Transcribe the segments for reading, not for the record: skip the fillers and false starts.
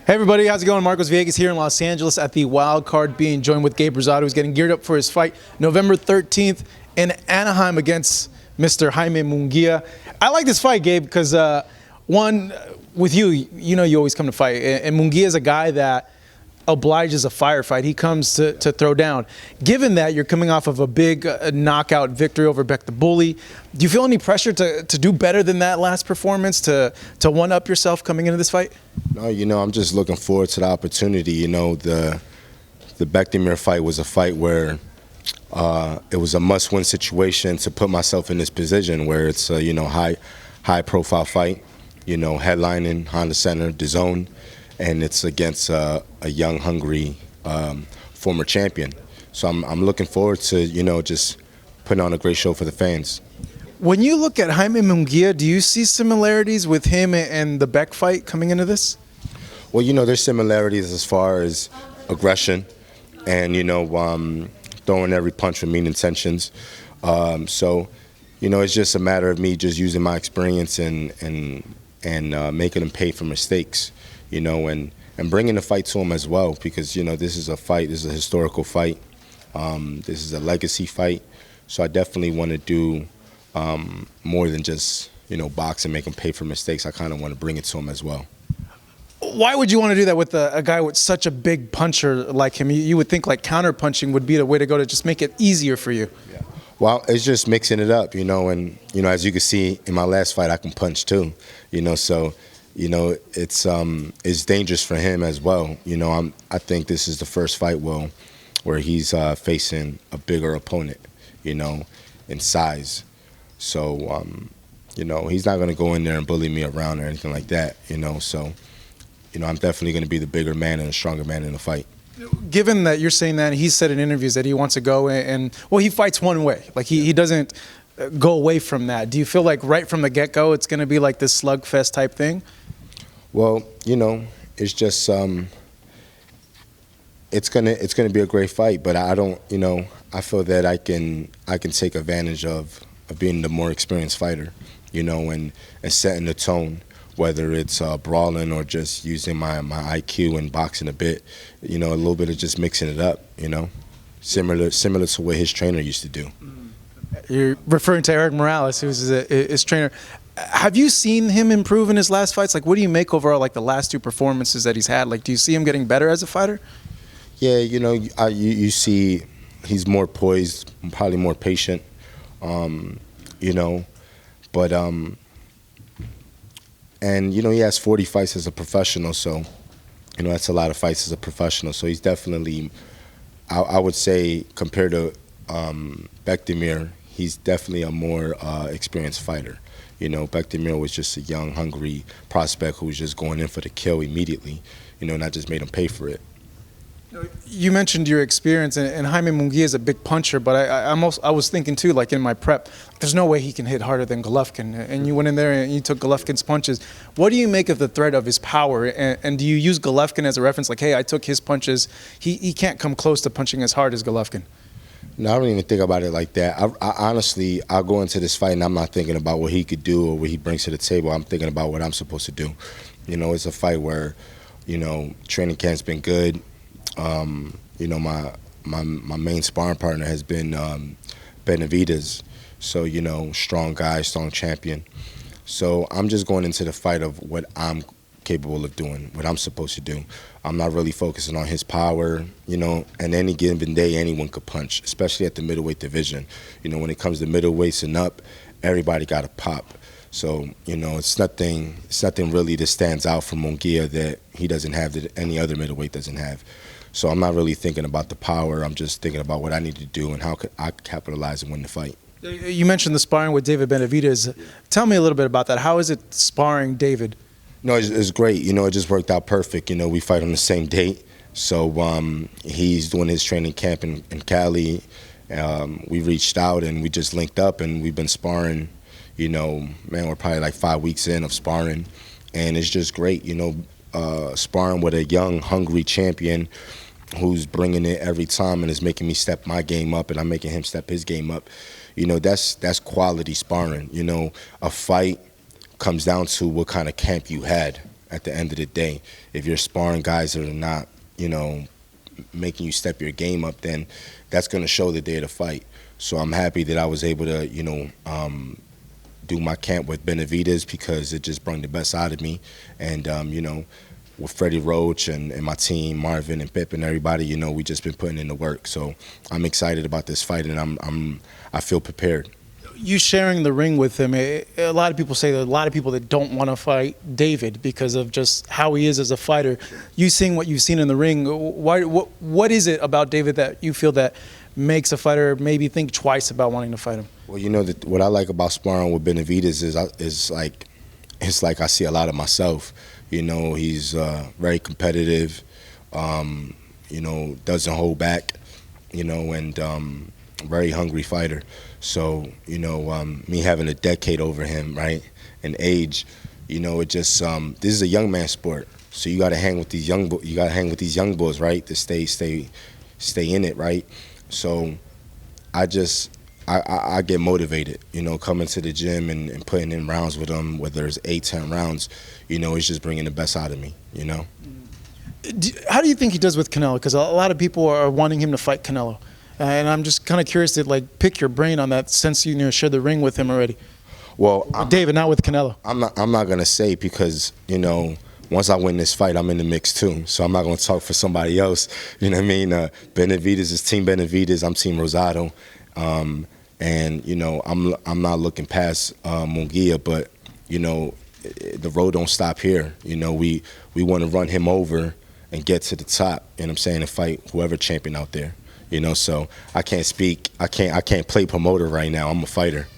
Hey everybody, how's it going? Marcos Villegas here in Los Angeles at the Wild Card, being joined with Gabe Rosado, who's getting geared up for his fight November 13th in Anaheim against Mr. Jaime Munguia. I like this fight, Gabe, because one, with you, you know you always come to fight, and Munguia is a guy that obliges a firefight. He comes to throw down. Given that you're coming off of a big knockout victory over Beck the Bully, do you feel any pressure to do better than that last performance, to one-up yourself coming into this fight? No, I'm just looking forward to the opportunity. The Bektemir fight was a fight where it was a must-win situation to put myself in this position where it's a high-profile fight, headlining Honda Center, DAZN, and it's against a young, hungry former champion. So I'm looking forward to just putting on a great show for the fans. When you look at Jaime Munguia, do you see similarities with him and the Beck fight coming into this? Well, there's similarities as far as aggression and, throwing every punch with mean intentions. So, it's just a matter of me just using my experience and making him pay for mistakes, and bringing the fight to him as well because, this is a fight, this is a historical fight. This is a legacy fight. So I definitely want to do more than just, box and make him pay for mistakes. I kind of want to bring it to him as well. Why would you want to do that with a guy with such a big puncher like him? You would think like counterpunching would be the way to go to just make it easier for you. Yeah. Well, it's just mixing it up, and, as you can see in my last fight, I can punch too, so, it's dangerous for him as well. I think this is the first fight, where he's facing a bigger opponent, in size. So, he's not going to go in there and bully me around or anything like that, so, I'm definitely going to be the bigger man and the stronger man in the fight. Given that you're saying that, he's said in interviews that he wants to go and he fights one way. Like he doesn't go away from that. Do you feel like right from the get-go it's going to be like this slugfest type thing? Well, it's just it's gonna be a great fight, but I don't, I feel that I can take advantage of being the more experienced fighter, and setting the tone. Whether it's brawling or just using my IQ and boxing a bit, a little bit of just mixing it up, similar to what his trainer used to do. You're referring to Eric Morales, who's his trainer. Have you seen him improve in his last fights? Like, what do you make overall, like the last two performances that he's had? Like, do you see him getting better as a fighter? Yeah, you see he's more poised, probably more patient, but and, he has 40 fights as a professional, so, that's a lot of fights as a professional. So he's definitely, I would say, compared to Bektemir, he's definitely a more experienced fighter. Bektemir was just a young, hungry prospect who was just going in for the kill immediately, and I just made him pay for it. You mentioned your experience, and Jaime Munguia is a big puncher, but I was thinking too, like in my prep, there's no way he can hit harder than Golovkin, and you went in there and you took Golovkin's punches. What do you make of the threat of his power, and do you use Golovkin as a reference, like, hey, I took his punches, he can't come close to punching as hard as Golovkin? No, I don't even think about it like that. I honestly, I'll go into this fight and I'm not thinking about what he could do or what he brings to the table. I'm thinking about what I'm supposed to do. It's a fight where, training camp's been good. My main sparring partner has been Benavidez. So, strong guy, strong champion. So I'm just going into the fight of what I'm capable of doing, what I'm supposed to do. I'm not really focusing on his power, and any given day anyone could punch, especially at the middleweight division. When it comes to middleweights and up, everybody got a pop. So, it's nothing really that stands out from Munguia that he doesn't have that any other middleweight doesn't have. So I'm not really thinking about the power. I'm just thinking about what I need to do and how could I capitalize and win the fight. You mentioned the sparring with David Benavidez. Tell me a little bit about that. How is it sparring David? No, it's great. It just worked out perfect. We fight on the same date. So he's doing his training camp in Cali. We reached out and we just linked up and we've been sparring, we're probably like 5 weeks in of sparring. And it's just great, sparring with a young, hungry champion who's bringing it every time and is making me step my game up and I'm making him step his game up. That's quality sparring. A fight comes down to what kind of camp you had at the end of the day. If you're sparring guys that are not, making you step your game up, then that's going to show the day of the fight. So I'm happy that I was able to, do my camp with Benavidez because it just brought the best out of me. And, with Freddie Roach and my team, Marvin and Pip and everybody, we just been putting in the work. So I'm excited about this fight, and I feel prepared. You sharing the ring with him, a lot of people say that a lot of people that don't want to fight David because of just how he is as a fighter. You seeing what you've seen in the ring, what is it about David that you feel that makes a fighter maybe think twice about wanting to fight him? Well, what I like about sparring with Benavidez is like I see a lot of myself. He's very competitive, doesn't hold back, and very hungry fighter. So, me having a decade over him, right, and age, it just this is a young man sport. So you got to hang with these young boys, right, to stay in it, right. So I get motivated, coming to the gym and putting in rounds with them, whether it's 8-10 rounds, it's just bringing the best out of me, How do you think he does with Canelo? Because a lot of people are wanting him to fight Canelo. And I'm just kind of curious to pick your brain on that since you shared the ring with him already. Well, David, not with Canelo. I'm not gonna say because once I win this fight, I'm in the mix too. So I'm not gonna talk for somebody else. You know what I mean? Benavidez is Team Benavidez. I'm Team Rosado. And I'm not looking past Munguia, but the road don't stop here. We want to run him over and get to the top. And and fight whoever champion out there. So I can't speak. I can't play promoter right now. I'm a fighter.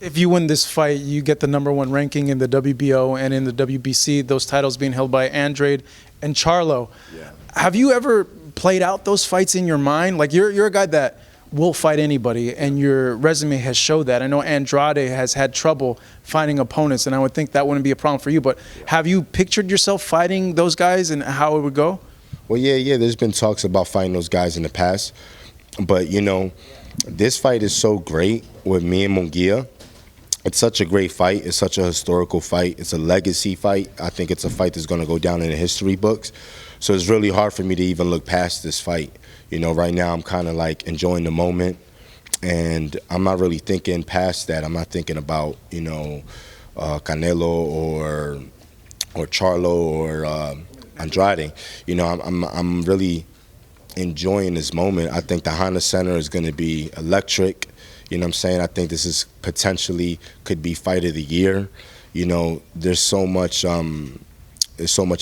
If you win this fight, you get the #1 ranking in the WBO and in the WBC. Those titles being held by Andrade and Charlo. Yeah. Have you ever played out those fights in your mind? You're a guy that will fight anybody, and your resume has showed that. I know Andrade has had trouble finding opponents, and I would think that wouldn't be a problem for you. But have you pictured yourself fighting those guys and how it would go? Well, yeah. There's been talks about fighting those guys in the past, but this fight is so great with me and Munguia. It's such a great fight. It's such a historical fight. It's a legacy fight. I think it's a fight that's going to go down in the history books. So it's really hard for me to even look past this fight. Right now I'm kind of enjoying the moment, and I'm not really thinking past that. I'm not thinking about Canelo or Charlo or Andrade. I'm really enjoying this moment. I think the Honda Center is going to be electric. I think this is potentially could be fight of the year. There's so much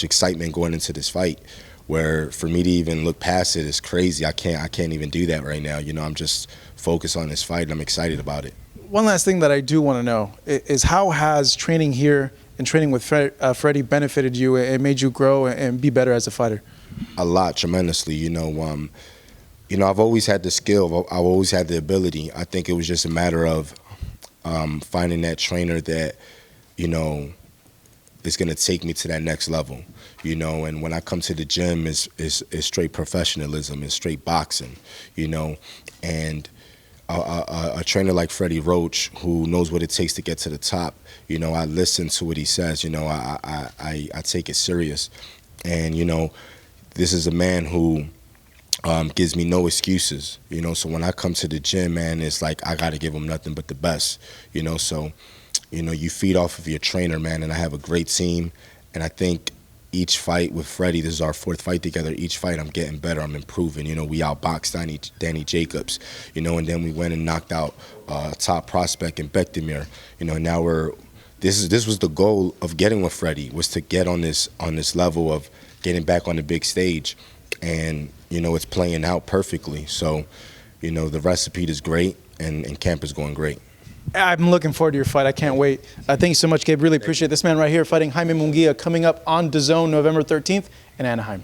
excitement going into this fight, where for me to even look past it is crazy. I can't even do that right now. I'm just focused on this fight, and I'm excited about it. One last thing that I do want to know is how has training here and training with Freddie benefited you and made you grow and be better as a fighter? A lot, tremendously. I've always had the skill. I've always had the ability. I think it was just a matter of finding that trainer that, is going to take me to that next level. And when I come to the gym, it's straight professionalism, it's straight boxing, and a trainer like Freddie Roach, who knows what it takes to get to the top, I listen to what he says, I take it serious. And, this is a man who gives me no excuses, so when I come to the gym, man, it's like I got to give him nothing but the best, so, you feed off of your trainer, man, and I have a great team, and I think each fight with Freddie, this is our 4th fight together, each fight I'm getting better, I'm improving. We outboxed Danny Jacobs, and then we went and knocked out top prospect in Bektemir. Now this was the goal of getting with Freddie, was to get on this level of getting back on the big stage, and it's playing out perfectly. So the recipe is great, and camp is going great. I'm looking forward to your fight. I can't wait. Thank you so much, Gabe. Really appreciate this man right here fighting Jaime Munguia, coming up on DAZN November 13th in Anaheim.